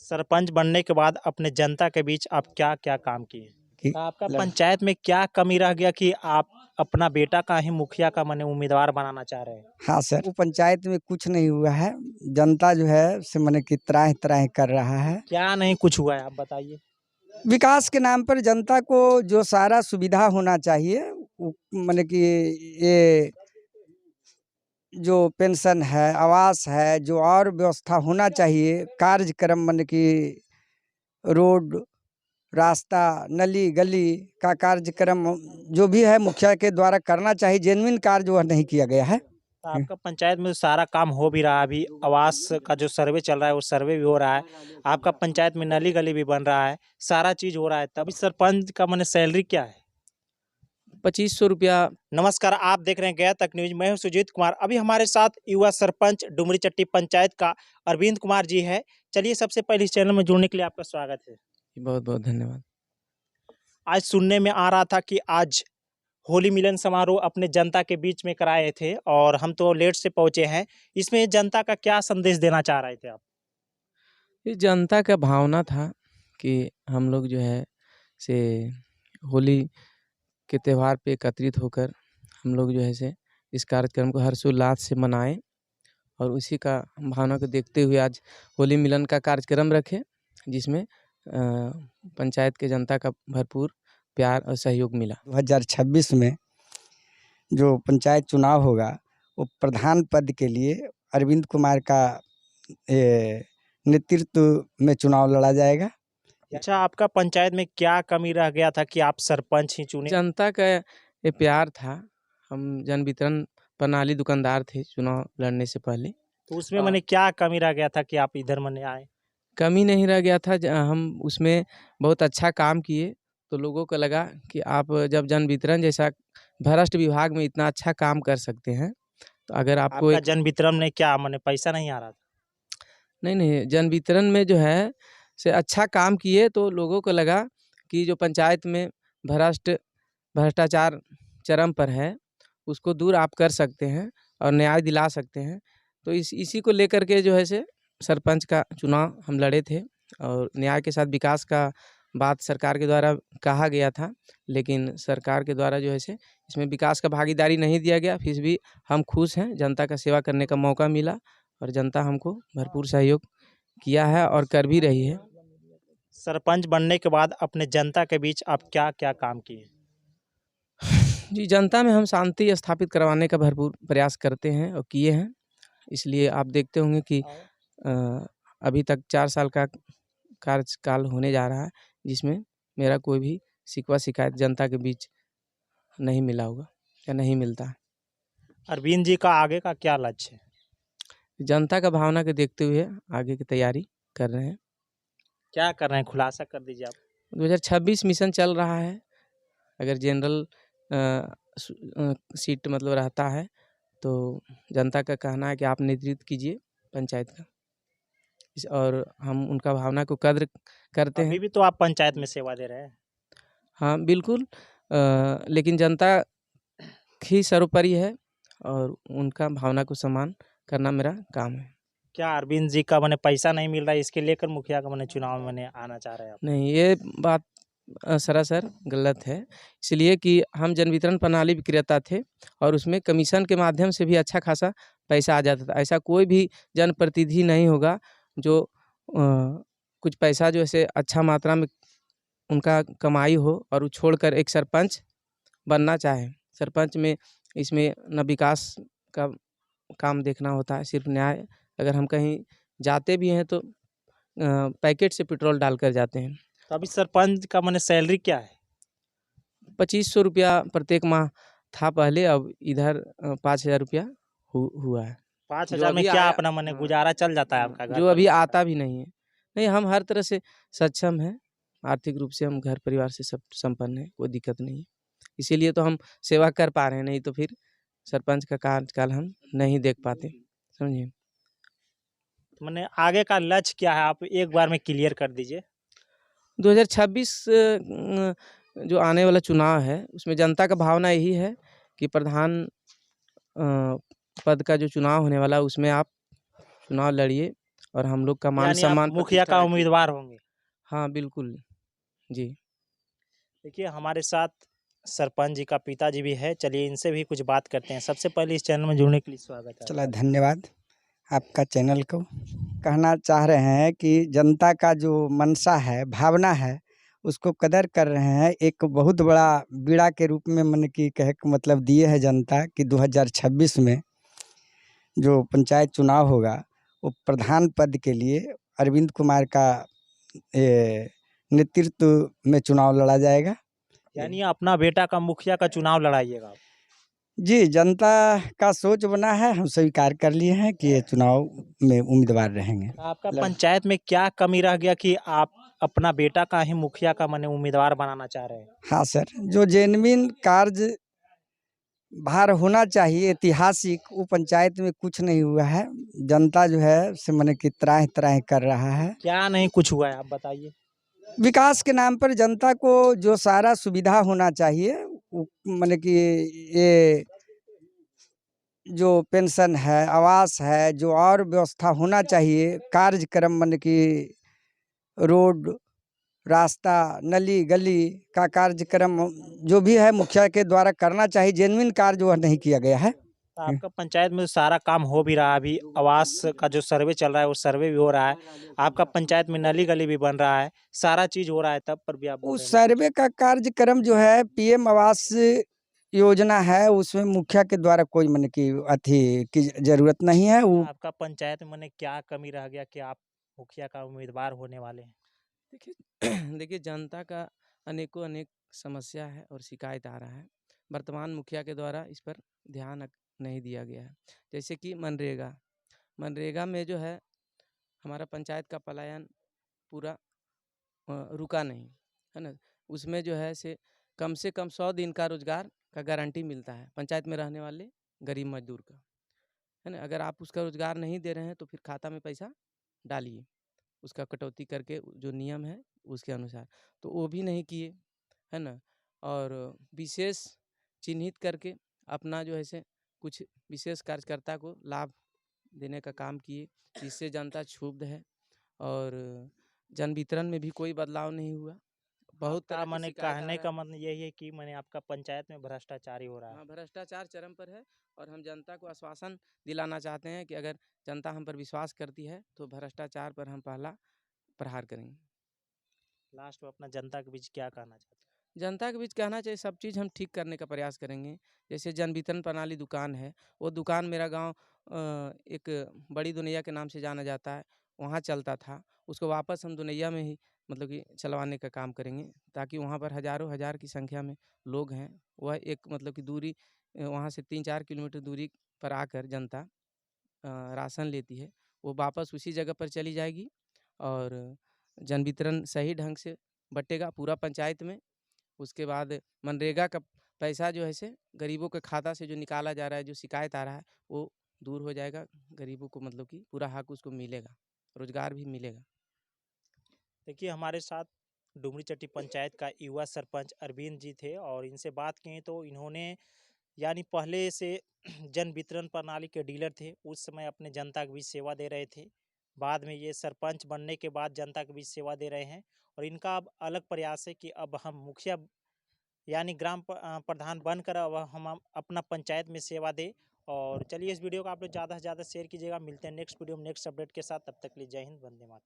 सरपंच बनने के बाद अपने जनता के बीच आप क्या-क्या काम किए? कि आपका लग पंचायत में क्या कमी रह गया कि आप अपना बेटा का ही मुखिया का माने उम्मीदवार बनाना चाह रहे हैं? हाँ सर, वो पंचायत में कुछ नहीं हुआ है। जनता जो है से माने कि त्राहि-त्राहि कर रहा है। क्या नहीं कुछ हुआ है आप बताइए? विकास के नाम पर जनता को जो सारा सुविधा होना चाहिए, वो माने कि ये जो पेंशन है, आवास है, जो और व्यवस्था होना चाहिए, कार्यक्रम माने कि रोड, रास्ता, नली-गली का कार्यक्रम जो भी है मुखिया के द्वारा करना चाहिए, जेनुइन कार्य वह नहीं किया गया है। तो आपका पंचायत में सारा काम हो भी रहा है, अभी आवास का जो सर्वे चल रहा है वो सर्वे भी हो रहा है। आपका पंचायत में नली-गली भी बन रहा है, सारा चीज़ हो रहा है, तभी सरपंच का माने सैलरी क्या है? 2500 रुपया। नमस्कार, आप देख रहे हैं गया तक न्यूज़। मैं हूं सुजीत कुमार। अभी हमारे साथ युवा सरपंच डुमरी चट्टी पंचायत का अरविंद कुमार जी है। चलिए सबसे पहले इस चैनल में जुड़ने के लिए आपका स्वागत है। बहुत बहुत धन्यवाद। आज सुनने में आ रहा था कि आज होली मिलन समारोह अपने जनता के बीच में कराए थे और हम तो लेट से पहुंचे हैं। इसमें जनता का क्या संदेश देना चाह रहे थे आप? ये जनता का भावना था कि हम लोग जो है से होली के त्यौहार पे एकत्रित होकर हम लोग जो है से इस कार्यक्रम को हर्षोल्लास से मनाएं और उसी का भावना को देखते हुए आज होली मिलन का कार्यक्रम रखे, जिसमें पंचायत के जनता का भरपूर प्यार और सहयोग मिला। 2026 में जो पंचायत चुनाव होगा, वो प्रधान पद के लिए अरविंद कुमार का नेतृत्व में चुनाव लड़ा जाएगा। अच्छा, आपका पंचायत में क्या कमी रह गया था कि आप सरपंच ही चुने? जनता का ये प्यार था। हम जन वितरण प्रणाली दुकानदार थे चुनाव लड़ने से पहले। तो उसमें मैंने क्या कमी रह गया था कि आप इधर मने आए? कमी नहीं रह गया था, हम उसमें बहुत अच्छा काम किए, तो लोगों को लगा कि आप जब जन वितरण जैसा भ्रष्ट विभाग में इतना अच्छा काम कर सकते हैं, तो अगर आपको आपका एक जन वितरण में क्या माने पैसा नहीं आ रहा था? नहीं, जन वितरण में जो है से अच्छा काम किए, तो लोगों को लगा कि जो पंचायत में भ्रष्टाचार चरम पर है, उसको दूर आप कर सकते हैं और न्याय दिला सकते हैं। तो इसी को लेकर के जो है से सरपंच का चुनाव हम लड़े थे और न्याय के साथ विकास का बात सरकार के द्वारा कहा गया था, लेकिन सरकार के द्वारा जो है से इसमें विकास का भागीदारी नहीं दिया गया। फिर भी हम खुश हैं, जनता का सेवा करने का मौका मिला और जनता हमको भरपूर सहयोग किया है और कर भी रही है। सरपंच बनने के बाद अपने जनता के बीच आप क्या-क्या काम किए? जी, जनता में हम शांति स्थापित करवाने का भरपूर प्रयास करते हैं और किए हैं। इसलिए आप देखते होंगे कि अभी तक 4 साल का कार्यकाल होने जा रहा है, जिसमें मेरा कोई भी शिकवा-शिकायत जनता के बीच नहीं मिला होगा या नहीं मिलता है। अरविंद जी का आगे का क्या लक्ष्य है? जनता का भावना को देखते हुए आगे की तैयारी कर रहे हैं। क्या कर रहे हैं? खुलासा कर दीजिए आप। 2026 मिशन चल रहा है। अगर जनरल सीट मतलब रहता है, तो जनता का कहना है कि आप नेतृत्व कीजिए पंचायत का। और हम उनका भावना को कद्र करते हैं। अभी भी तो आप पंचायत में सेवा दे रहे हैं। हाँ, बिल्कुल। लेकिन जनता ही सर्वोपरि है और उनका भावना को सम्मान करना मेरा काम है। क्या अरविंद जी का माने पैसा नहीं मिल रहा है, इसके लेकर मुखिया का माने चुनाव में माने आना चाह रहे हैं आप? नहीं, ये बात सरासर गलत है। इसलिए कि हम जन वितरण प्रणाली विक्रेता थे और उसमें कमीशन के माध्यम से भी अच्छा खासा पैसा आ जाता था। ऐसा कोई भी जनप्रतिनिधि नहीं होगा जो कुछ पैसा जो ऐसे अच्छा मात्रा में उनका कमाई हो और वो छोड़कर एक सरपंच बनना चाहे। सरपंच में इसमें न विकास का काम देखना होता है, सिर्फ न्याय। अगर हम कहीं जाते भी हैं तो पैकेट से पेट्रोल डालकर जाते हैं। तो अभी सरपंच का माने सैलरी क्या है? 2500 रुपया प्रत्येक माह था पहले, अब इधर 5000 रुपया हुआ है। 5,000 में क्या अपना माने गुजारा चल जाता है आपका? घर जो चल अभी जाता है? आता भी नहीं है। नहीं, हम हर तरह से सक्षम हैं, आर्थिक रूप से हम घर परिवार से सब संपन्न हैं, कोई दिक्कत नहीं है। इसीलिए तो हम सेवा कर पा रहे हैं, नहीं तो फिर सरपंच का कार्यकाल हम नहीं देख पाते, समझे? माने आगे का लक्ष्य क्या है? आप एक बार में क्लियर कर दीजिए। 2026 जो आने वाला चुनाव है, उसमें जनता का भावना यही है कि प्रधान पद का जो चुनाव होने वाला है, उसमें आप चुनाव लड़िए और हम लोग का मान यानी आप सम्मान मुखिया प्रतिष्ठा का रखिए। उम्मीदवार होंगे। हाँ, बिल्कुल। जी। देखिए हमारे साथ सरपंच जी का पिताजी भी है, चलिए इनसे भी कुछ बात करते हैं। सबसे पहले इस चैनल में जुड़ने के लिए स्वागत है चला आपका। धन्यवाद आपका चैनल को। कहना चाह रहे हैं कि जनता का जो मनसा है, भावना है, उसको कदर कर रहे हैं। एक बहुत बड़ा बीड़ा के रूप में मन की कहे का मतलब दिए है जनता कि 2026 में जो पंचायत चुनाव होगा वो प्रधान पद के लिए अरविंद कुमार का नेतृत्व में चुनाव लड़ा जाएगा। यानी अपना बेटा का मुखिया का चुनाव लड़ाइएगा आप। जी, जनता का सोच बना है, हम स्वीकार कर लिए हैं कि ये चुनाव में उम्मीदवार रहेंगे। आपका पंचायत में क्या कमी रह गया कि आप अपना बेटा का ही मुखिया का माने उम्मीदवार बनाना चाह रहे हैं? हाँ सर, जो जेन्युइन कार्य बाहर होना चाहिए ऐतिहासिक, वो पंचायत में कुछ नहीं हुआ है। जनता जो है से माने कि त्राह त्राह कर रहा है। क्या नहीं कुछ हुआ है आप बताइए। विकास के नाम पर जनता को जो सारा सुविधा होना चाहिए, वो माने कि ये जो पेंशन है, आवास है, जो और व्यवस्था होना चाहिए, कार्यक्रम माने कि रोड, रास्ता, नली गली का कार्यक्रम जो भी है मुखिया के द्वारा करना चाहिए। जेन्युइन कार्य वह नहीं किया गया है। तो आपका पंचायत में सारा काम हो भी रहा है, अभी आवास का जो सर्वे चल रहा है वो सर्वे भी हो रहा है, आपका पंचायत में नली गली भी बन रहा है, सारा चीज हो रहा है, तब पर भी आप बोल उस रहे हैं सर्वे का कार्यक्रम जो है पीएम आवास योजना है, उसमें मुखिया के द्वारा कोई मन की अथी की जरूरत नहीं है। वो आपका पंचायत में क्या कमी रह गया कि आप मुखिया का उम्मीदवार होने वाले हैं? देखिए देखिए जनता का अनेकों अनेक समस्या है और शिकायत आ रहा है। वर्तमान मुखिया के द्वारा इस पर ध्यान नहीं दिया गया है। जैसे कि मनरेगा, मनरेगा में जो है हमारा पंचायत का पलायन पूरा रुका नहीं, है ना? उसमें जो है से कम 100 दिन का रोजगार का गारंटी मिलता है पंचायत में रहने वाले गरीब मजदूर का, है ना? अगर आप उसका रोजगार नहीं दे रहे हैं तो फिर खाता में पैसा डालिए, उसका कटौती करके जो नियम है उसके अनुसार। तो वो भी नहीं किए, है ना? और विशेष चिन्हित करके अपना जो है से कुछ विशेष कार्यकर्ता को लाभ देने का काम किए, जिससे जनता क्षुब्ध है। और जन वितरण में भी कोई बदलाव नहीं हुआ। बहुत आपका तरह की माने शिकायत आ कहने रहा का है। मतलब यही है कि माने आपका पंचायत में भ्रष्टाचार ही हो रहा है। हाँ, भ्रष्टाचार चरम पर है और हम जनता को आश्वासन दिलाना चाहते हैं कि अगर जनता हम पर विश्वास करती है तो भ्रष्टाचार पर हम पहला प्रहार करेंगे। लास्ट में अपना जनता के बीच क्या कहना चाहते हैं? जनता के बीच कहना चाहिए सब चीज़ हम ठीक करने का प्रयास करेंगे। जैसे जन वितरण प्रणाली दुकान है, वो दुकान मेरा गाँव एक बड़ी दुनिया के नाम से जाना जाता है, वहाँ चलता था। उसको वापस हम दुनिया में ही मतलब कि चलवाने का काम करेंगे, ताकि वहाँ पर हज़ारों हज़ार की संख्या में लोग हैं। वह एक मतलब कि दूरी वहाँ से 3-4 किलोमीटर दूरी पर आकर जनता राशन लेती है, वो वापस उसी जगह पर चली जाएगी और जन वितरण सही ढंग से बँटेगा पूरा पंचायत में। उसके बाद मनरेगा का पैसा जो है से गरीबों के खाता से जो निकाला जा रहा है, जो शिकायत आ रहा है, वो दूर हो जाएगा। गरीबों को मतलब कि पूरा हक उसको मिलेगा, रोजगार भी मिलेगा। देखिए हमारे साथ डुमरी चट्टी पंचायत का युवा सरपंच अरविंद जी थे और इनसे बात की तो इन्होंने यानी पहले से जन वितरण प्रणाली के डीलर थे, उस समय अपने जनता के बीच सेवा दे रहे थे। बाद में ये सरपंच बनने के बाद जनता के बीच सेवा दे रहे हैं और इनका अब अलग प्रयास है कि अब हम मुखिया यानी प्रधान बनकर अब हम अपना पंचायत में सेवा दें। और चलिए इस वीडियो को आप लोग ज़्यादा से ज़्यादा शेयर कीजिएगा। मिलते हैं नेक्स्ट वीडियो में नेक्स्ट अपडेट के साथ, तब तक के लिए जय हिंद, वंदे मातरम।